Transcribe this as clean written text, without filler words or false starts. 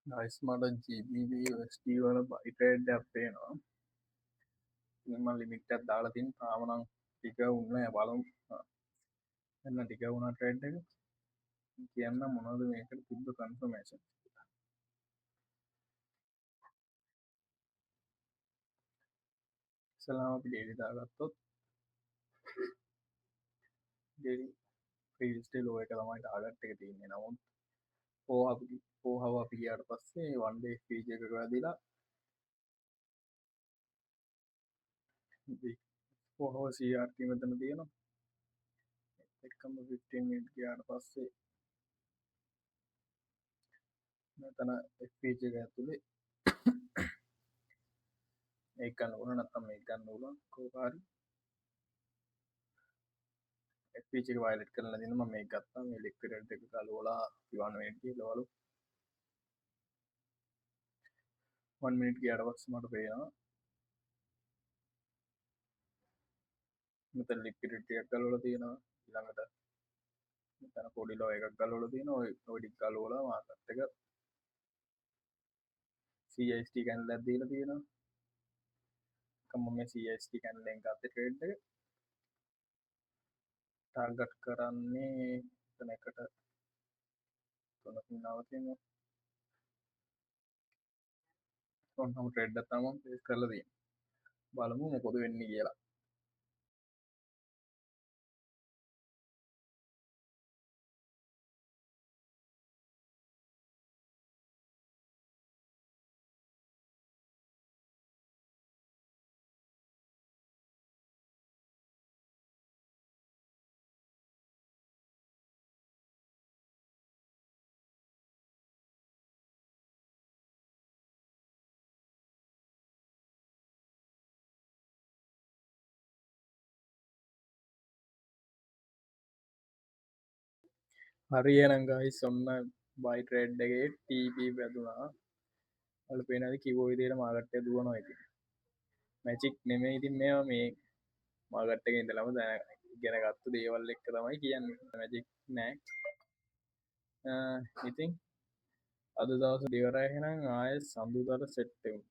Guys මට GBUSD වල බයි trade එකක් පේනවා. ඉතින් මම ලිමිට් එකක් දාලා තියෙන තාම නම් ටික වුණේ බලමු. එන්න ටික වුණා ට්‍රේඩ් එක. කියන්න මොනවද මේකට තිබ්බ කන්ෆර්මේෂන්. ඉස්සලාම අපි ඩේලි දාගත්තොත් ඩේලි ෆ්‍රීස්ටේ ලෝ එක තමයි ටාගට් එක තියෙන්නේ. නමුත් පෝහව අපි ගියාට පස්සේ වන් ඩේ ෆීජ් එකක වැදිලා පෝහව CRT මෙතන තියෙනවා. එකම 15 මිනිත් ගියාට පස්සේ මෙතන FPG එක ඇතුලේ ඒක ගන්න ඕන නැත්නම් මේක ගන්න ඕන කොහොමහරි FPG එක වයලට් කරලා දෙන්න මම මේක ගත්තා මේ ලික්විඩ් එක ගලවලා 1 මිනිත් ගිහලවලු 1 මිනිත් ගියාට පස්සේ මට පේනවා මෙතන ලික්විඩ් එකක් ගලවලා තියෙනවා ඊළඟට මෙතන පොඩි ලෝ එකක් ගලවලා තියෙනවා ඔය ටික ගලවලා මාකට් එක CIST කැන්ඩල් එකක් දීලා තියෙනවා මම මේ CIST කැන්ඩල් එකෙන් ගත්ත ට්‍රේඩ් එක ටාගට් කරන්නේ එතන එකට තුනකින් නවතිනවා ඔන්නම ට්‍රේඩ් එක තමයි පේස් කරලා තියෙන්නේ බලමු මොකද වෙන්නේ කියලා හරි එහෙනම් ගයිස් ඔන්න බයි ට්‍රේඩ් එකේ TP වැදුනා වල පේනවාද කිව්ව විදිහට මාකට් එක දුවනවා ඉතින් මැජික් නෙමෙයි ඉතින් මේවා මේ මාකට් එකේ ඉඳලම දැන ඉගෙන ගත්ත දේවල් එක්ක තමයි කියන්නේ මැජික් නෑ ඉතින් අද දවස ඉවරයි එහෙනම් ආයෙත් සඳුදාට සෙට් වෙමු